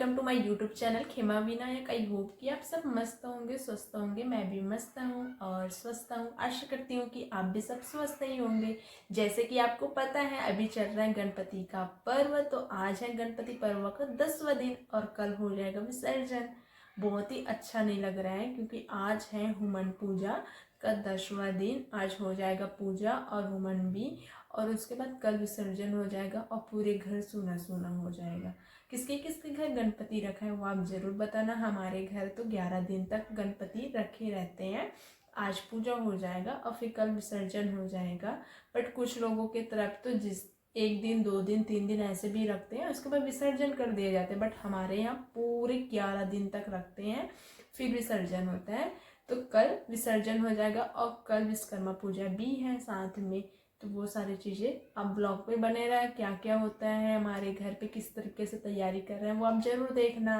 Welcome to my YouTube channel Khema Vinayak. I hope कि आप सब मस्त होंगे, स्वस्थ होंगे। मैं भी मस्त हूँ और स्वस्थ हूँ। आशा करती हूँ कि आप भी सब स्वस्थ ही होंगे। जैसे कि आपको पता है अभी चल रहा है गणपति का पर्व, तो आज है गणपति पर्व का 10वां दिन और कल हो जाएगा विसर्जन। बहुत ही अच्छा नहीं लग रहा है क्योंकि आज है हुमन पूजा का 10वां दिन। आज हो जाएगा पूजा और हुमन भी, और उसके बाद कल विसर्जन हो जाएगा और पूरे घर सूना सूना हो जाएगा। किसके किसके घर गणपति रखा है वो आप जरूर बताना। हमारे घर तो 11 दिन तक गणपति रखे रहते हैं। आज पूजा हो जाएगा और फिर कल विसर्जन हो जाएगा। बट कुछ लोगों के तरफ तो जिस 1 दिन 2 दिन 3 दिन ऐसे भी रखते हैं, उसके बाद विसर्जन कर दिए जाते हैं। बट हमारे यहाँ पूरे 11 दिन तक रखते हैं, फिर विसर्जन होता है। तो कल विसर्जन हो जाएगा और कल विश्वकर्मा पूजा भी है साथ में। तो वो सारी चीज़ें आप ब्लॉग पे बने रहे, क्या क्या होता है हमारे घर पे, किस तरीके से तैयारी कर रहे हैं वो आप ज़रूर देखना।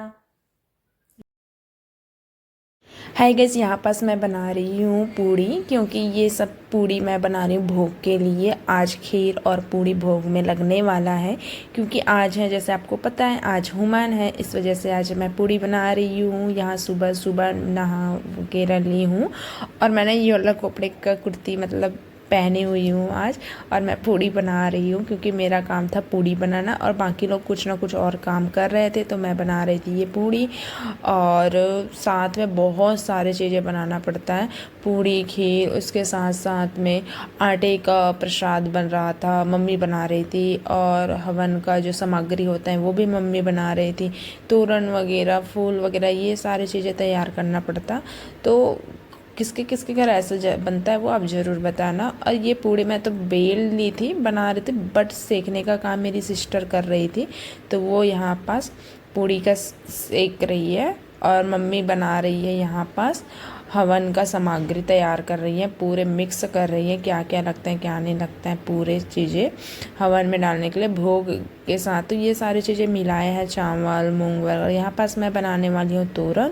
हाय गाइस, यहाँ पास मैं बना रही हूँ पूड़ी, क्योंकि ये सब पूड़ी मैं बना रही हूँ भोग के लिए। आज खीर और पूड़ी भोग में लगने वाला है, क्योंकि आज है, जैसे आपको पता है, आज हुमन है। इस वजह से आज मैं पूड़ी बना रही हूँ। यहाँ सुबह सुबह नहा के ली हूँ और मैंने ये वाला कपड़े का कुर्ती मतलब पहनी हुई हूँ आज, और मैं पूड़ी बना रही हूँ क्योंकि मेरा काम था पूड़ी बनाना और बाकी लोग कुछ ना कुछ और काम कर रहे थे, तो मैं बना रही थी ये पूड़ी। और साथ में बहुत सारे चीज़ें बनाना पड़ता है, पूड़ी खीर, उसके साथ साथ में आटे का प्रसाद बन रहा था, मम्मी बना रही थी। और हवन का जो सामग्री होता है वो भी मम्मी बना रही थी। तोरण वगैरह, फूल वगैरह, ये सारी चीज़ें तैयार करना पड़ता। तो किसके किसके घर ऐसा बनता है वो आप ज़रूर बताना। और ये पूड़ी मैं तो बेल ली थी, बना रही थी, बट सेकने का काम मेरी सिस्टर कर रही थी, तो वो यहाँ पास पूड़ी का सेक रही है और मम्मी बना रही है यहाँ पास हवन का सामग्री तैयार कर रही है, पूरे मिक्स कर रही है, क्या क्या लगता है क्या नहीं लगता है, पूरे चीज़ें हवन में डालने के लिए भोग के साथ। तो ये सारी चीज़ें मिलाए हैं, चावल मूंग वगैरह। यहाँ पास मैं बनाने वाली हूँ तोरण,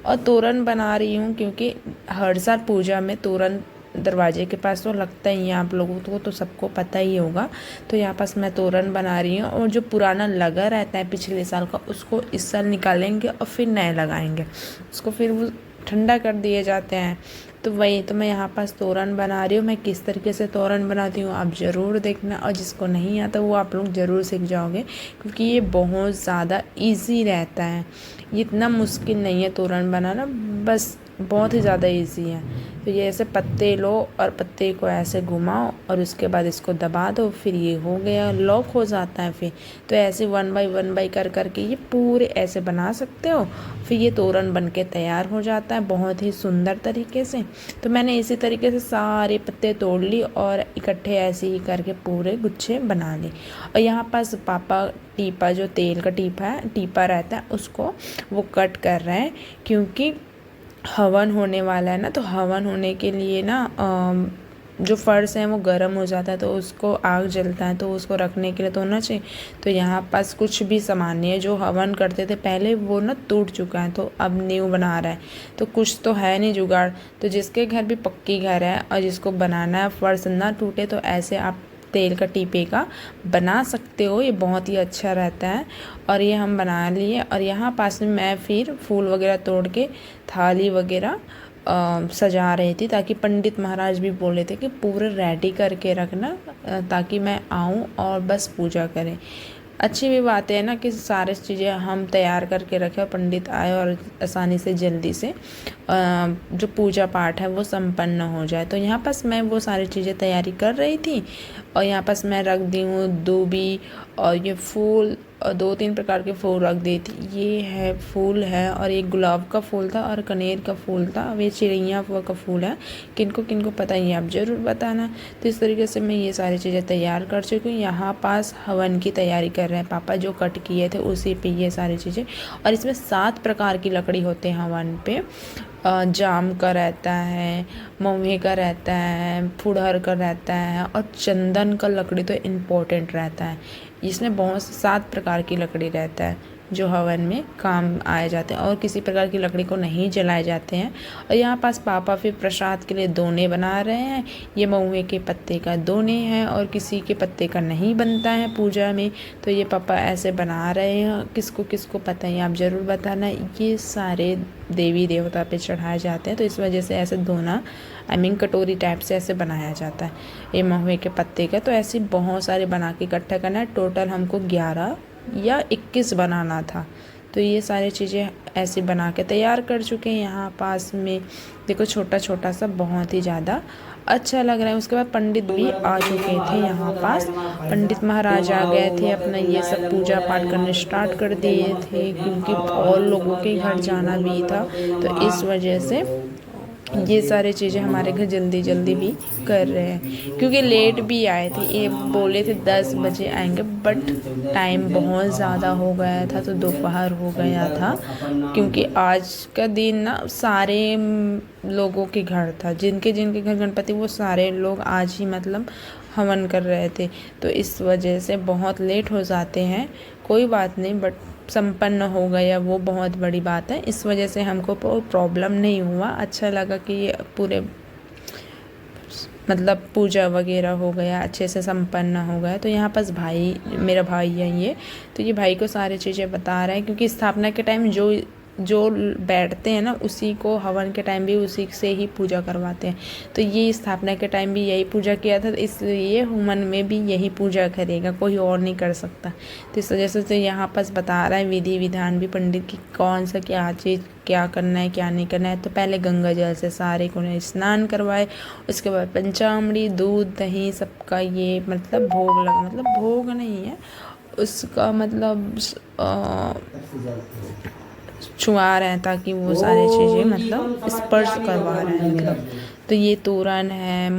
और तोरण बना रही हूँ क्योंकि हर साल पूजा में तोरण दरवाजे के पास तो लगता ही है, आप लोगों को तो सबको पता ही होगा। तो यहाँ पास मैं तोरण बना रही हूँ, और जो पुराना लगा रहता है पिछले साल का, उसको इस साल निकालेंगे और फिर नए लगाएंगे, उसको फिर वो ठंडा कर दिए जाते हैं। तो वही तो मैं यहाँ पास तोरण बना रही हूँ। मैं किस तरीके से तोरण बनाती हूँ आप ज़रूर देखना, और जिसको नहीं आता वो आप लोग ज़रूर सीख जाओगे, क्योंकि ये बहुत ज़्यादा इजी रहता है। ये इतना मुश्किल नहीं है तोरण बनाना, बस बहुत ही ज़्यादा इजी है। तो ये ऐसे पत्ते लो और पत्ते को ऐसे घुमाओ और उसके बाद इसको दबा दो, फिर ये हो गया, लॉक हो जाता है फिर। तो ऐसे 1 बाई 1 कर करके ये पूरे ऐसे बना सकते हो, फिर ये तोरण बन के तैयार हो जाता है बहुत ही सुंदर तरीके से। तो मैंने इसी तरीके से सारे पत्ते तोड़ ली और इकट्ठे ऐसे ही करके पूरे गुच्छे बना ली। और यहाँ पास पापा टीपा, जो तेल का टीपा रहता है, उसको वो कट कर रहे हैं, क्योंकि हवन होने वाला है ना। तो हवन होने के लिए ना जो फर्श है वो गर्म हो जाता है, तो उसको आग जलता है, तो उसको रखने के लिए तो होना चाहिए। तो यहाँ पास कुछ भी सामान नहीं है, जो हवन करते थे पहले वो ना टूट चुका है, तो अब न्यू बना रहा है, तो कुछ तो है नहीं जुगाड़। तो जिसके घर भी पक्की घर है और जिसको बनाना है फर्श ना टूटे, तो ऐसे आप तेल का टीपे का बना सकते हो, ये बहुत ही अच्छा रहता है। और ये हम बना लिए, और यहाँ पास में मैं फिर फूल वगैरह तोड़ के थाली वगैरह सजा रही थी, ताकि पंडित महाराज भी बोले थे कि पूरे रेडी करके रखना, ताकि मैं आऊँ और बस पूजा करें। अच्छी भी बात है ना कि सारे चीज़ें हम तैयार करके रखें और पंडित आए और आसानी से जल्दी से जो पूजा पाठ है वो संपन्न हो जाए। तो यहाँ पास मैं वो सारी चीज़ें तैयारी कर रही थी, और यहाँ पास मैं रख दी हूँ दूबी और ये फूल, और 2-3 प्रकार के फूल रख दी थी। ये है फूल है, और एक गुलाब का फूल था और कनेर का फूल था, अब ये चिड़ैया का फूल है। किनको किनको पता ही आप ज़रूर बताना। तो इस तरीके से मैं ये सारी चीज़ें तैयार कर चुकी हूँ। यहाँ पास हवन की तैयारी कर रहे हैं पापा, जो कट किए थे उसी पे ये सारी चीज़ें। और इसमें 7 प्रकार की लकड़ी होते हैं हवन पे। जाम का रहता है, महुए का रहता है, फुड़हर का रहता है, और चंदन का लकड़ी तो इम्पोर्टेंट रहता है। इसमें बहुत 7 प्रकार की लकड़ी रहता है। जो हवन में काम आए जाते हैं और किसी प्रकार की लकड़ी को नहीं जलाए जाते हैं। और यहाँ पास पापा फिर प्रसाद के लिए दोने बना रहे हैं। ये महुए के पत्ते का दोने हैं और किसी के पत्ते का नहीं बनता है पूजा में, तो ये पापा ऐसे बना रहे हैं। किसको किसको पता है आप ज़रूर बताना। ये सारे देवी देवता पे चढ़ाए जाते हैं, तो इस वजह से ऐसे दोना कटोरी टाइप से ऐसे बनाया जाता है ये महुए के पत्ते का। तो ऐसे बहुत सारे बना के इकट्ठा करना है। टोटल हमको 11 या 21 बनाना था, तो ये सारी चीज़ें ऐसे बना के तैयार कर चुके हैं। यहाँ पास में देखो छोटा छोटा सा बहुत ही ज़्यादा अच्छा लग रहा है। उसके बाद पंडित भी आ चुके थे यहाँ पास। पंडित महाराज आ गए थे, अपना ये सब पूजा पाठ करने स्टार्ट कर दिए थे, क्योंकि और लोगों के घर जाना भी था, तो इस वजह से ये सारे चीज़ें हमारे घर जल्दी जल्दी भी कर रहे हैं, क्योंकि लेट भी आए थे। ये बोले थे 10 बजे आएंगे, बट टाइम बहुत ज़्यादा हो गया था, तो दोपहर हो गया था। क्योंकि आज का दिन ना सारे लोगों के घर था, जिनके जिनके घर गणपति, वो सारे लोग आज ही मतलब हवन कर रहे थे, तो इस वजह से बहुत लेट हो जाते हैं। कोई बात नहीं, बट संपन्न हो गया, वो बहुत बड़ी बात है। इस वजह से हमको प्रॉब्लम नहीं हुआ। अच्छा लगा कि ये पूरे मतलब पूजा वगैरह हो गया, अच्छे से संपन्न हो गया। तो यहाँ पास भाई, मेरा भाई है ये, तो ये भाई को सारी चीज़ें बता रहा है, क्योंकि स्थापना के टाइम जो बैठते हैं ना, उसी को हवन के टाइम भी उसी से ही पूजा करवाते हैं। तो ये स्थापना के टाइम भी यही पूजा किया था, तो इसलिए हवन में भी यही पूजा करेगा, कोई और नहीं कर सकता। तो इस वजह से तो यहाँ पास बता रहा है विधि विधान भी पंडित की, कौन सा क्या चीज़ क्या करना है क्या नहीं करना है। तो पहले गंगा जल से सारे को स्नान करवाए, उसके बाद पंचामृत, दूध, दही सबका ये मतलब भोग लगा, मतलब भोग नहीं है उसका, मतलब छुआ रहे हैं, ताकि वो सारी चीज़ें मतलब स्पर्श करवा रहे हैं मतलब। तो ये तोरण है,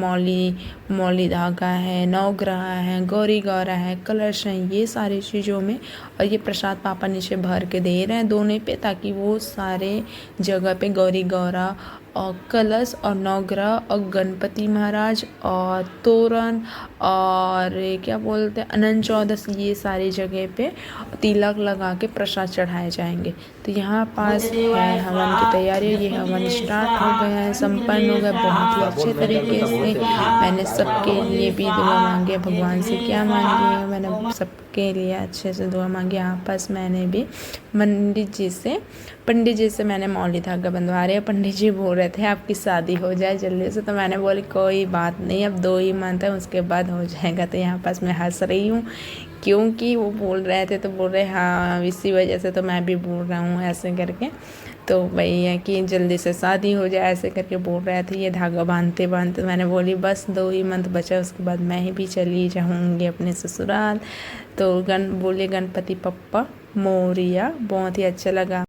मौली धागा है, नवग्रह है, गौरी गौरा है, कलश है, ये सारी चीज़ों में। और ये प्रसाद पापा नीचे भर के दे रहे हैं दोने पे, ताकि वो सारे जगह पे गौरी गौरा और कलश और नवग्रह और गणपति महाराज और तोरण और क्या बोलते हैं अनंत चौदस, ये सारी जगह पे तिलक लगा के प्रसाद चढ़ाए जाएंगे। तो यहाँ पास है हवन की तैयारी। ये हवन स्टार्ट हो गया है, संपन्न हो गया बहुत ही अच्छे तरीके से। मैंने सबके लिए भी दुआ मांगी, भगवान से क्या मांगी है, मैंने सबके लिए अच्छे से दुआ मांगी। यहाँ पास मैंने भी पंडित जी से मैंने मौली धागा बंधवा रहे हैं। पंडित जी बोल रहे थे आपकी शादी हो जाए जल्दी से, तो मैंने बोली कोई बात नहीं, अब 2 ही मंथ है, उसके बाद हो जाएगा। तो यहाँ पास मैं हंस रही हूँ, क्योंकि वो बोल रहे थे, तो बोल रहे हाँ इसी वजह से तो मैं भी बोल रहा हूँ ऐसे करके। तो वही है कि जल्दी से शादी हो जाए ऐसे करके बोल रहे थे। ये धागा बांधते बांधते मैंने बोली बस 2 ही मंथ बचा, उसके बाद मैं ही भी चली जाऊँगी अपने ससुराल। तो बोले गणपति पप्पा मोरिया, बहुत ही अच्छा लगा।